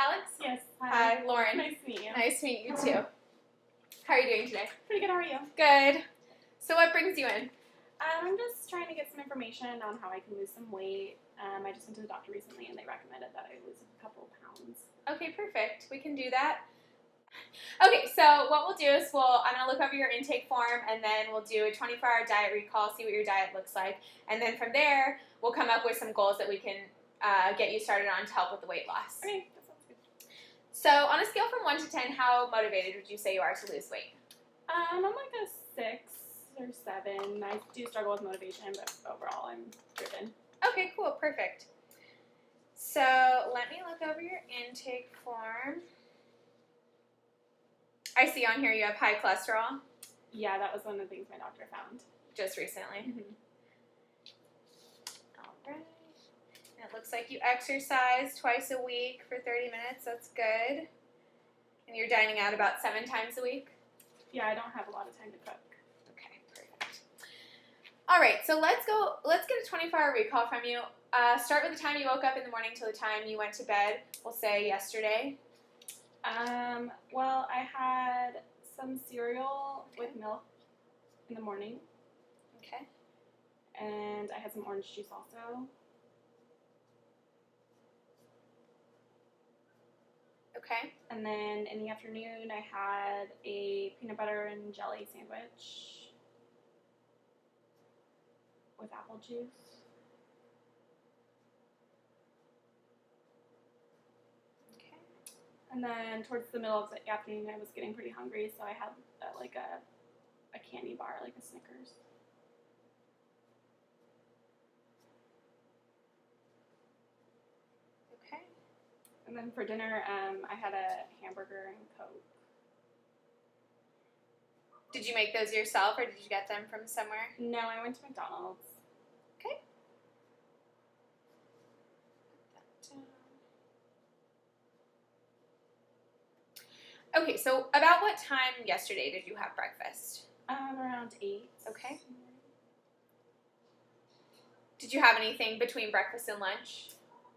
Alex? Yes. Hi, Lauren. Nice to meet you. Nice to meet you too. How are you doing today? Pretty good. How are you? Good. So what brings you in? I'm just trying to get some information on how I can lose some weight. I just went to the doctor recently, and they recommended that I lose a couple of pounds. Okay, perfect. We can do that. Okay, so what we'll do is I'm going to look over your intake form, and then we'll do a 24-hour diet recall, see what your diet looks like, and then from there, we'll come up with some goals that we can get you started on to help with the weight loss. Okay, that sounds good. So on a scale from 1 to 10, how motivated would you say you are to lose weight? I'm like a 6 or 7. I do struggle with motivation, but overall, I'm driven. Okay, cool, perfect. So let me look over your intake form. I see on here you have high cholesterol. Yeah, that was one of the things my doctor found. Just recently. Mm-hmm. All right. And it looks like you exercise twice a week for 30 minutes. That's good. And you're dining out about 7 times a week? Yeah, I don't have a lot of time to cook. Okay, perfect. All right, so let's get a 24-hour recall from you. Start with the time you woke up in the morning till the time you went to bed. We'll say yesterday. Well, I had some cereal with milk in the morning. Okay. And I had some orange juice also. Okay. And then in the afternoon, I had a peanut butter and jelly sandwich with apple juice. Okay. And then towards the middle of the afternoon, I was getting pretty hungry, so I had like a candy bar, like a Snickers. Okay. And then for dinner, I had a hamburger and Coke. Did you make those yourself, or did you get them from somewhere? No, I went to McDonald's. Okay. Okay, so about what time yesterday did you have breakfast? Around 8. Okay. Did you have anything between breakfast and lunch?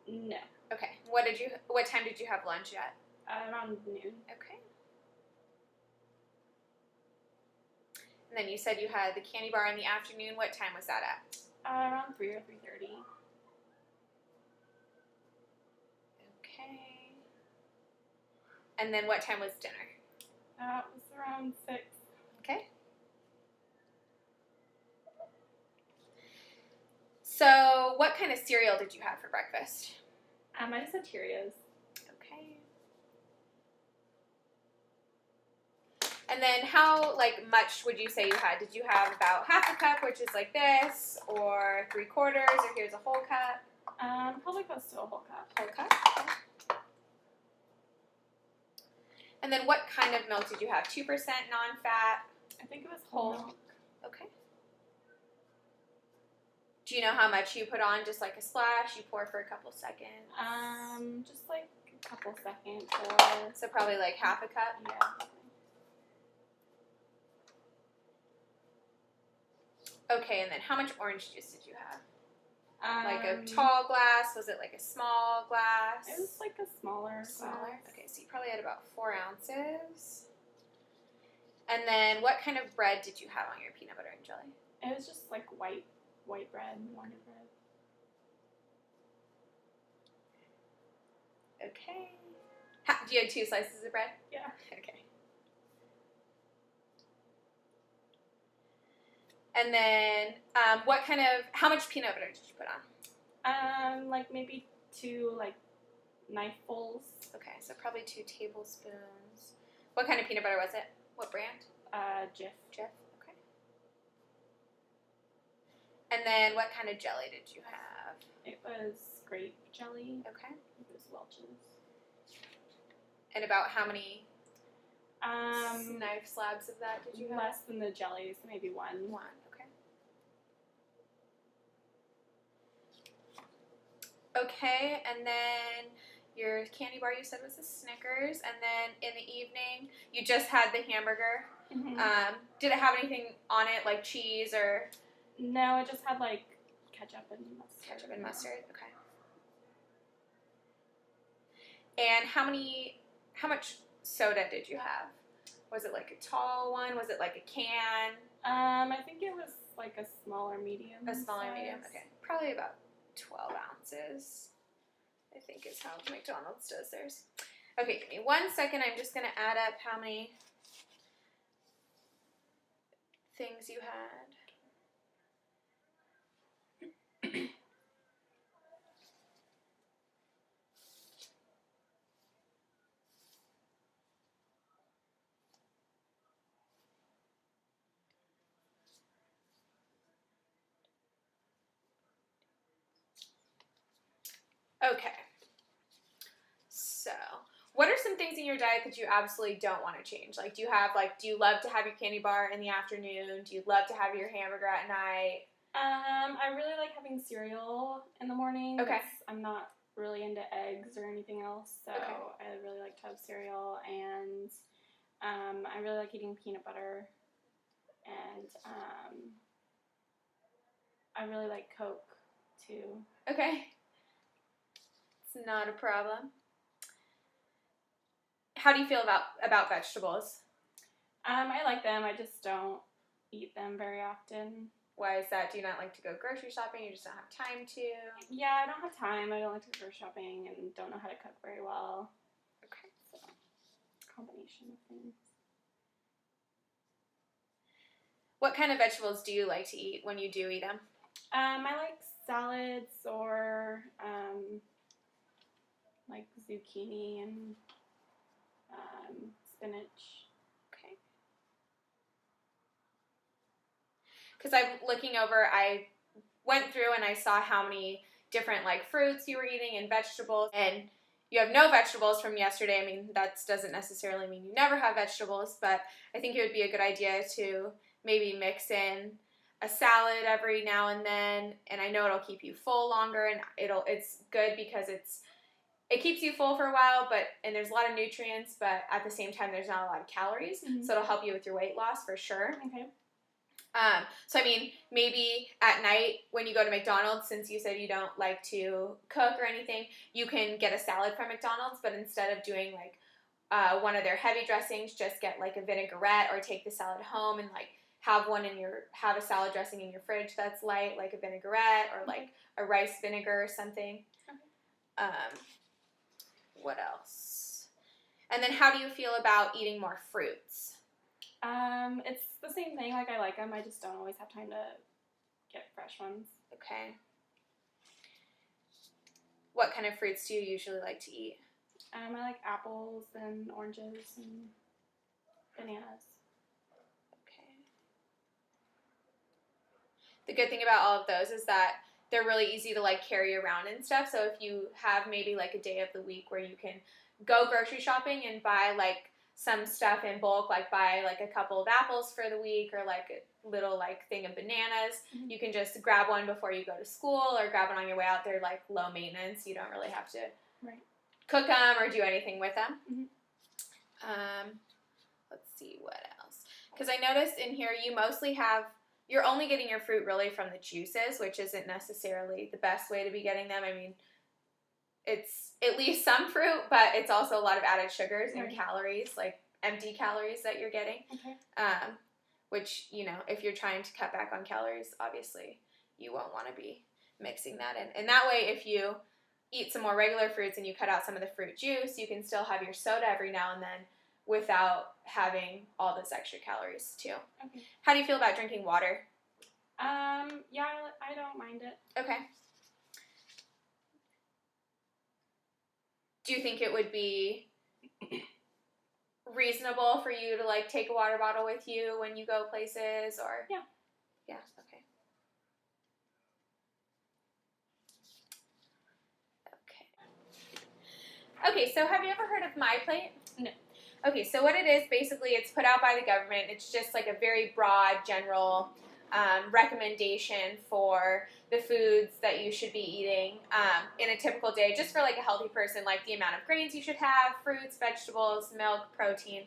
No. Okay. What time did you have lunch at? Around noon. Okay. And then you said you had the candy bar in the afternoon. What time was that at? Around 3 or 3:30. Okay. And then what time was dinner? It was around 6. Okay. So what kind of cereal did you have for breakfast? I just had Cheerios. Okay. And then how much would you say you had? Did you have about half a cup, which is like this, or 3/4, or here's a whole cup? Probably close to a whole cup. Whole cup. Okay. And then what kind of milk did you have? 2% non-fat? I think it was whole milk. Okay. Do you know how much you put on? Just like a splash? You pour for a couple seconds? Just like a couple seconds or... So probably like half a cup? Yeah. Okay, and then how much orange juice did you have? Like a Um, tall glass? Was it like a small glass? It was like a smaller Smaller? glass. Okay, so you probably had about 4 ounces. And then what kind of bread did you have on your peanut butter and jelly? It was just like white bread, Wonder bread. Okay. Do you have 2 slices of bread? Yeah. Okay. And then how much peanut butter did you put on? Like maybe 2 like knifeluls. Okay, so probably 2 tablespoons. What kind of peanut butter was it? What brand? Jif. Jif. Okay. And then what kind of jelly did you have? It was grape jelly. Okay. It was Welch's. And about how many Knife slabs of that did you have? Less than the jellies, maybe 1. 1. Okay. Okay, and then your candy bar you said was a Snickers, and then in the evening you just had the hamburger. Mm-hmm. Did it have anything on it like cheese or? No, it just had like ketchup and mustard. Ketchup and mustard. Okay. And how much soda did you have? Was it like a tall one? Was it like a can? I think it was like a smaller medium. A smaller size. medium? Okay. Probably about 12 ounces, I think is how McDonald's does theirs. Okay, give me 1 second. I'm just going to add up how many things you had. Okay. So, what are some things in your diet that you absolutely don't want to change? Like, do you love to have your candy bar in the afternoon? Do you love to have your hamburger at night? I really like having cereal in the morning. Okay. I'm not really into eggs or anything else, so Okay. I really like to have cereal, and I really like eating peanut butter, and I really like Coke too. Okay. It's not a problem. How do you feel about vegetables? I like them. I just don't eat them very often. Why is that? Do you not like to go grocery shopping? You just don't have time to? Yeah, I don't have time. I don't like to go shopping and don't know how to cook very well. Okay. So, combination of things. What kind of vegetables do you like to eat when you do eat them? I like salads or like zucchini and spinach. Okay. Because I'm looking over, I went through and I saw how many different like fruits you were eating and vegetables, and you have no vegetables from yesterday. I mean, that doesn't necessarily mean you never have vegetables, but I think it would be a good idea to maybe mix in a salad every now and then, and I know it'll keep you full longer, and it's good because it keeps you full for a while, and there's a lot of nutrients, but at the same time there's not a lot of calories, so it'll help you with your weight loss for sure. Okay. So I mean, maybe at night when you go to McDonald's, since you said you don't like to cook or anything, you can get a salad from McDonald's, but instead of doing like one of their heavy dressings, just get like a vinaigrette, or take the salad home and like have a salad dressing in your fridge that's light, like a vinaigrette or like a rice vinegar or something. Okay. What else? And then how do you feel about eating more fruits? It's the same thing. Like, I like them. I just don't always have time to get fresh ones. Okay. What kind of fruits do you usually like to eat? I like apples and oranges and bananas. Okay. The good thing about all of those is that they're really easy to like carry around and stuff. So if you have maybe like a day of the week where you can go grocery shopping and buy like some stuff in bulk, like buy like a couple of apples for the week, or like a little like thing of bananas, you can just grab one before you go to school, or grab one on your way out. They're like low maintenance. You don't really have to cook them or do anything with them. Let's see what else. Because I noticed in here you're only getting your fruit really from the juices, which isn't necessarily the best way to be getting them. I mean, it's at least some fruit, but it's also a lot of added sugars and calories, like empty calories that you're getting. Okay. Which, if you're trying to cut back on calories, obviously you won't want to be mixing that in. And that way, if you eat some more regular fruits and you cut out some of the fruit juice, you can still have your soda every now and then without having all those extra calories too. Okay. How do you feel about drinking water? Yeah, I don't mind it. Okay. Do you think it would be reasonable for you to like take a water bottle with you when you go places, or? Yeah. Yeah, okay. Okay, so have you ever heard of MyPlate? No. Okay, so what it is, basically, it's put out by the government. It's just like a very broad, general recommendation for the foods that you should be eating in a typical day, just for like a healthy person, like the amount of grains you should have, fruits, vegetables, milk, protein.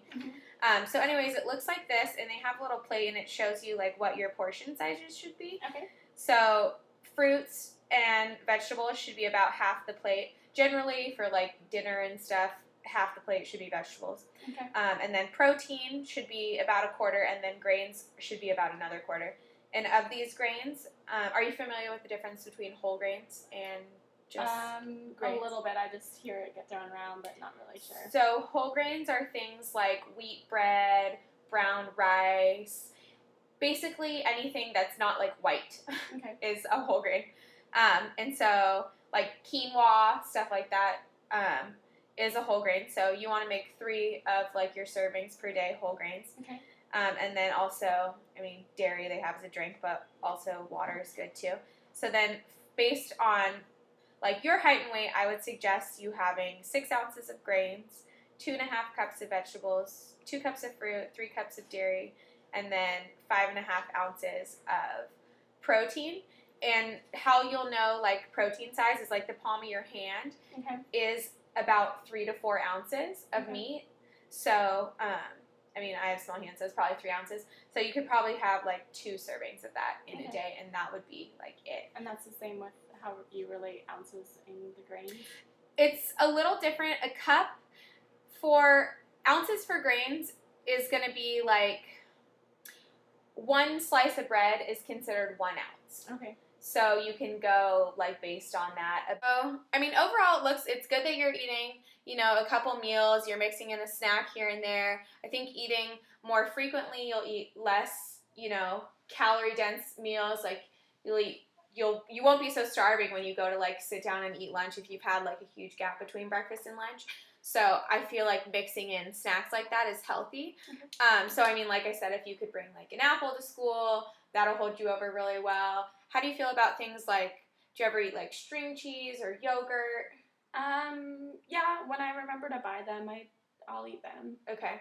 So anyways, it looks like this, and they have a little plate, and it shows you like what your portion sizes should be. Okay. So fruits and vegetables should be about half the plate. Generally, for like dinner and stuff, half the plate should be vegetables. Okay. And then protein should be about a quarter, and then grains should be about another quarter. And of these grains, are you familiar with the difference between whole grains and just grains? A little bit. I just hear it get thrown around, but not really sure. So whole grains are things like wheat bread, brown rice, basically anything that's not like white Okay. is a whole grain. And so like quinoa, stuff like that, is a whole grain. So you want to make 3 of like your servings per day whole grains. Okay. And then also, I mean, dairy they have as a drink, but also water is good too. So then based on like your height and weight, I would suggest you having 6 ounces of grains, 2.5 cups of vegetables, 2 cups of fruit, 3 cups of dairy, and then 5.5 ounces of protein. And how you'll know like protein size is like the palm of your hand Okay. is about 3 to 4 ounces of Okay. meat. So, I mean, I have small hands, so it's probably 3 ounces. So you could probably have like 2 servings of that in Okay. a day, and that would be like it. And that's the same with how you relate ounces in the grains? It's a little different. A cup for ounces for grains is going to be like 1 slice of bread is considered 1 ounce. Okay. So you can go like based on that. So, I mean, overall it's good that you're eating, you know, a couple meals, you're mixing in a snack here and there. I think eating more frequently, you'll eat less, you know, calorie dense meals. Like you won't be so starving when you go to like sit down and eat lunch if you've had like a huge gap between breakfast and lunch. So I feel like mixing in snacks like that is healthy. So I mean, like I said, if you could bring like an apple to school, that'll hold you over really well. How do you feel about things like, do you ever eat like string cheese or yogurt? Yeah, when I remember to buy them, I'll eat them. Okay.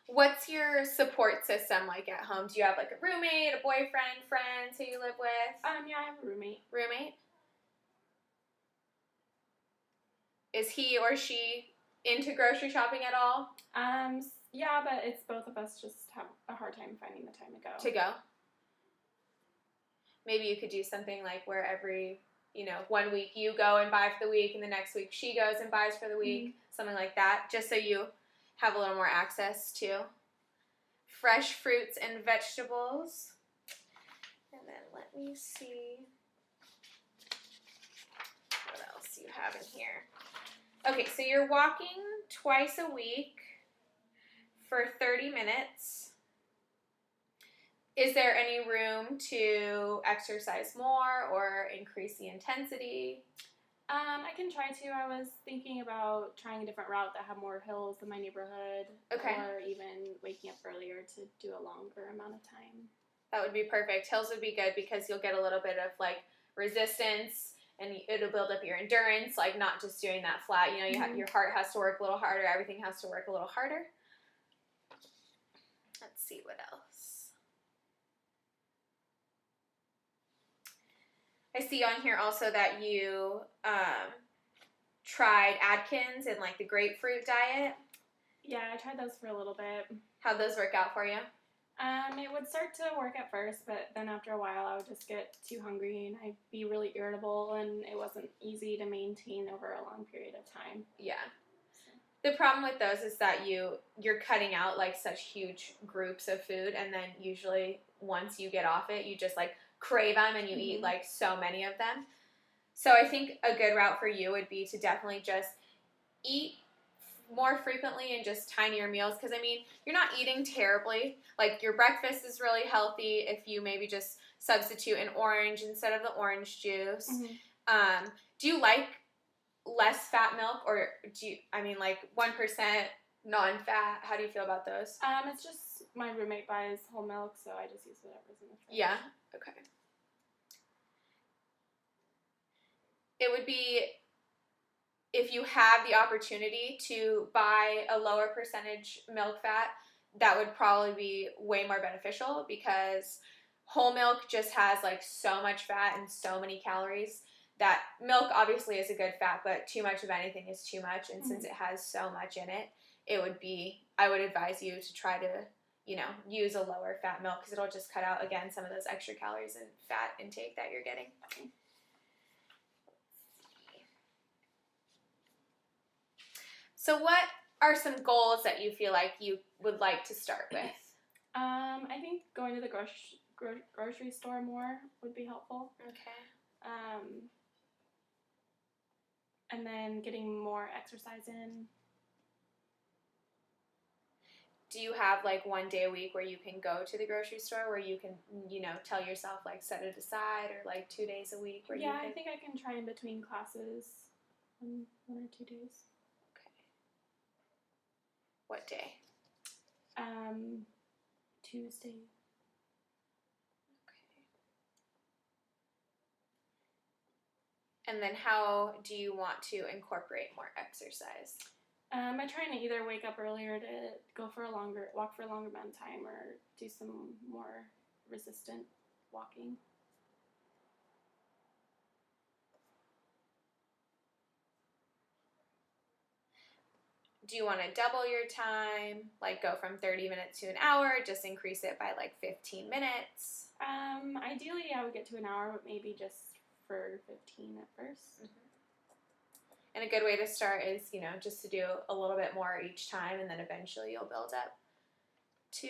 What's your support system like at home? Do you have like a roommate, a boyfriend, friends who you live with? Yeah, I have a roommate. Roommate? Is he or she into grocery shopping at all? Yeah, but it's both of us just have a hard time finding the time to go. To go? Maybe you could do something like where every, you know, 1 week you go and buy for the week, and the next week she goes and buys for the week, something like that, just so you have a little more access to fresh fruits and vegetables. And then let me see what else you have in here. Okay, so you're walking twice a week for 30 minutes. Is there any room to exercise more or increase the intensity? I can try to. I was thinking about trying a different route that had more hills in my neighborhood. Okay. Or even waking up earlier to do a longer amount of time. That would be perfect. Hills would be good because you'll get a little bit of like resistance and it'll build up your endurance, like not just doing that flat. You know, you have, your heart has to work a little harder. Everything has to work a little harder. Let's see what else. I see on here also that you tried Atkins and like the grapefruit diet. Yeah, I tried those for a little bit. How'd those work out for you? It would start to work at first, but then after a while I would just get too hungry and I'd be really irritable, and it wasn't easy to maintain over a long period of time. Yeah. The problem with those is that you're cutting out like such huge groups of food, and then usually once you get off it, you just like crave them and you eat like so many of them. So I think a good route for you would be to definitely just eat more frequently and just tinier meals, because I mean, you're not eating terribly. Like your breakfast is really healthy if you maybe just substitute an orange instead of the orange juice. Do you like less fat milk, or do you, I mean, like 1% non-fat? How do you feel about those? It's just my roommate buys whole milk, so I just use whatever's in the fridge. Yeah? Okay. It would be, if you have the opportunity to buy a lower percentage milk fat, that would probably be way more beneficial, because whole milk just has like so much fat and so many calories that milk obviously is a good fat, but too much of anything is too much. And since it has so much in it, it would be, I would advise you to try to, use a lower fat milk because it'll just cut out, again, some of those extra calories and fat intake that you're getting. So what are some goals that you feel like you would like to start with? I think going to the grocery store more would be helpful. Okay. And then getting more exercise in. Do you have like one day a week where you can go to the grocery store where you can, tell yourself like set it aside, or like 2 days a week where I think I can try in between classes 1 or 2 days. Okay. What day? Tuesday. Okay. And then how do you want to incorporate more exercise? I'm trying to either wake up earlier to walk for a longer amount of time, or do some more resistant walking. Do you want to double your time, like go from 30 minutes to an hour, just increase it by like 15 minutes? Ideally, I would get to an hour, but maybe just for 15 at first. Mm-hmm. And a good way to start is, just to do a little bit more each time, and then eventually you'll build up to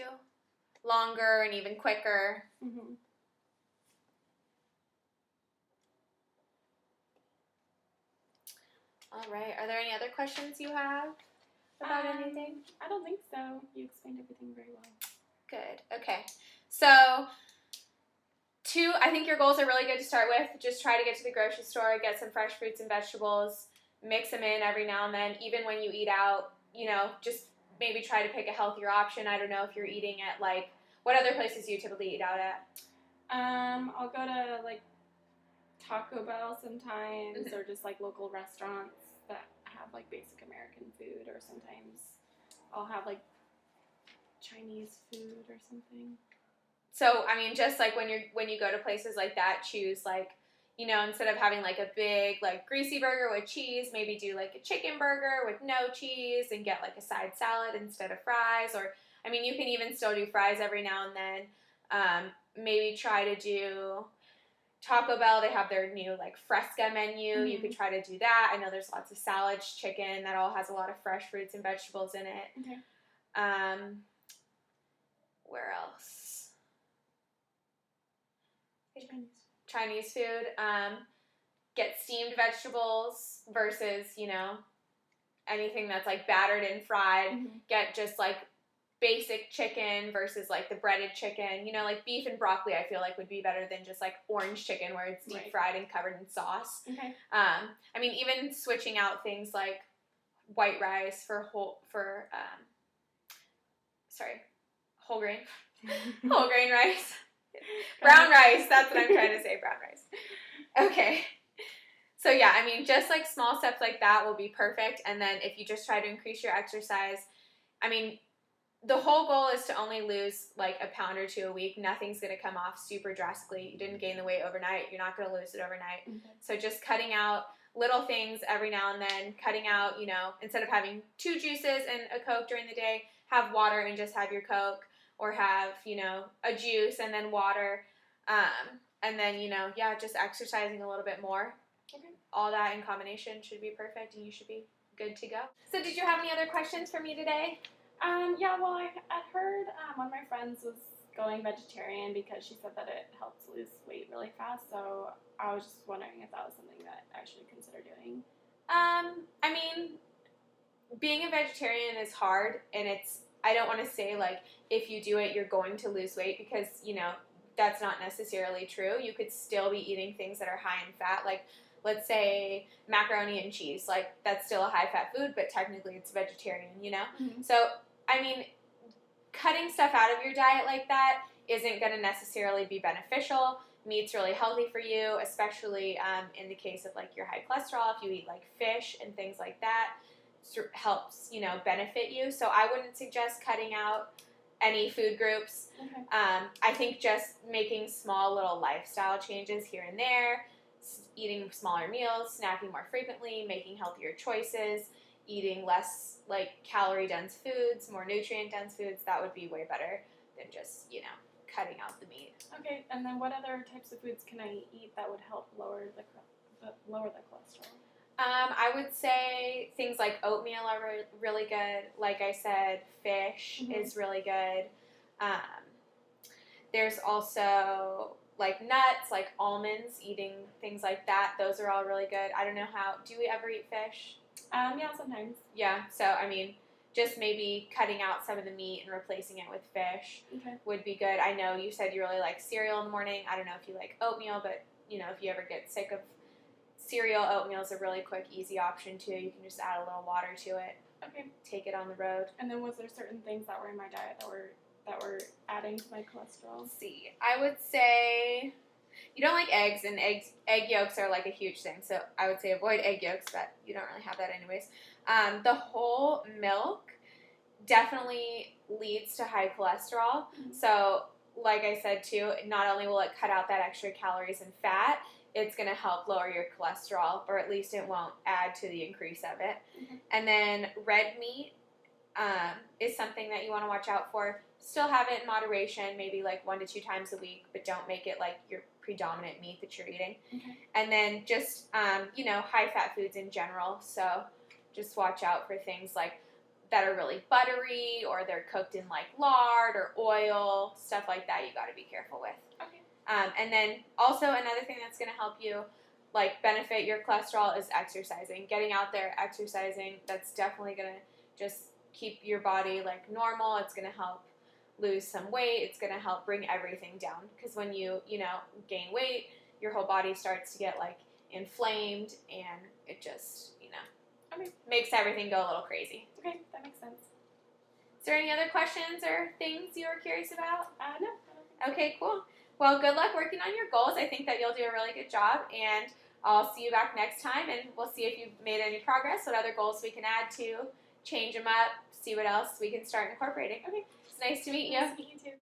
longer and even quicker. Mm-hmm. All right. Are there any other questions you have about anything? I don't think so. You explained everything very well. Good. Okay. So, I think your goals are really good to start with. Just try to get to the grocery store, get some fresh fruits and vegetables, mix them in every now and then. Even when you eat out, just maybe try to pick a healthier option. I don't know if you're eating at like, what other places do you typically eat out at? I'll go to like Taco Bell sometimes, or just like local restaurants that have like basic American food, or sometimes I'll have like Chinese food or something. So, I mean, just like when you go to places like that, choose like, instead of having like a big like greasy burger with cheese, maybe do like a chicken burger with no cheese and get like a side salad instead of fries. Or, I mean, you can even still do fries every now and then. Maybe try to do Taco Bell. They have their new like Fresca menu. Mm-hmm. You could try to do that. I know there's lots of salads, chicken that all has a lot of fresh fruits and vegetables in it. Okay. Where else? Chinese food. Get steamed vegetables versus, anything that's like battered and fried. Mm-hmm. Get just like basic chicken versus like the breaded chicken. Like beef and broccoli I feel like would be better than just like orange chicken where it's deep fried and covered in sauce. Okay. I mean, even switching out things like white rice for whole grain. Whole grain rice. Brown rice, that's what I'm trying to say, brown rice. Okay. So yeah, I mean, just like small steps like that will be perfect. And then if you just try to increase your exercise, I mean, the whole goal is to only lose like a pound or 2 a week. Nothing's going to come off super drastically. You didn't gain the weight overnight. You're not going to lose it overnight. Okay. So just cutting out little things every now and then, cutting out, instead of having 2 juices and a Coke during the day, have water and just have your Coke. Or have, a juice and then water. And then, just exercising a little bit more. Okay. All that in combination should be perfect, and you should be good to go. So did you have any other questions for me today? Well, I heard one of my friends was going vegetarian because she said that it helps lose weight really fast. So I was just wondering if that was something that I should consider doing. I mean, being a vegetarian is hard, and I don't want to say, like, if you do it, you're going to lose weight because, that's not necessarily true. You could still be eating things that are high in fat, like, let's say, macaroni and cheese. Like, that's still a high-fat food, but technically it's vegetarian, Mm-hmm. So, I mean, cutting stuff out of your diet like that isn't going to necessarily be beneficial. Meat's really healthy for you, especially in the case of, like, your high cholesterol. If you eat, like, fish and things like that, helps, benefit you. So I wouldn't suggest cutting out any food groups. Okay. I think just making small little lifestyle changes here and there, eating smaller meals, snacking more frequently, making healthier choices, eating less like calorie dense foods, more nutrient dense foods, that would be way better than just, cutting out the meat. Okay, and then what other types of foods can I eat that would help lower the cholesterol? I would say things like oatmeal are really good. Like I said, fish is really good. There's also like nuts, like almonds, eating things like that. Those are all really good. I don't know do we ever eat fish? Yeah, sometimes. Yeah, so I mean, just maybe cutting out some of the meat and replacing it with fish would be good. I know you said you really like cereal in the morning. I don't know if you like oatmeal, but if you ever get sick of cereal, oatmeal is a really quick, easy option too. You can just add a little water to it. Okay. Take it on the road. And then was there certain things that were in my diet that were adding to my cholesterol? Let's see. I would say you don't like eggs, and egg yolks are like a huge thing. So I would say avoid egg yolks, but you don't really have that anyways. The whole milk definitely leads to high cholesterol. So like I said too, not only will it cut out that extra calories and fat, it's going to help lower your cholesterol, or at least it won't add to the increase of it. And then red meat is something that you want to watch out for. Still have it in moderation, maybe like 1 to 2 times a week, but don't make it like your predominant meat that you're eating. And then just, high fat foods in general. So just watch out for things like that are really buttery, or they're cooked in like lard or oil, stuff like that you got to be careful with. Okay. And then also another thing that's going to help you like benefit your cholesterol is exercising. Getting out there, exercising, that's definitely going to just keep your body like normal. It's going to help lose some weight. It's going to help bring everything down, because when you gain weight, your whole body starts to get like inflamed, and it just makes everything go a little crazy. Okay, that makes sense. Is there any other questions or things you were curious about? No. Okay, cool. Well, good luck working on your goals. I think that you'll do a really good job, and I'll see you back next time, and we'll see if you've made any progress, what other goals we can add to, change them up, see what else we can start incorporating. Okay. It's nice to meet you. Nice to meet you too.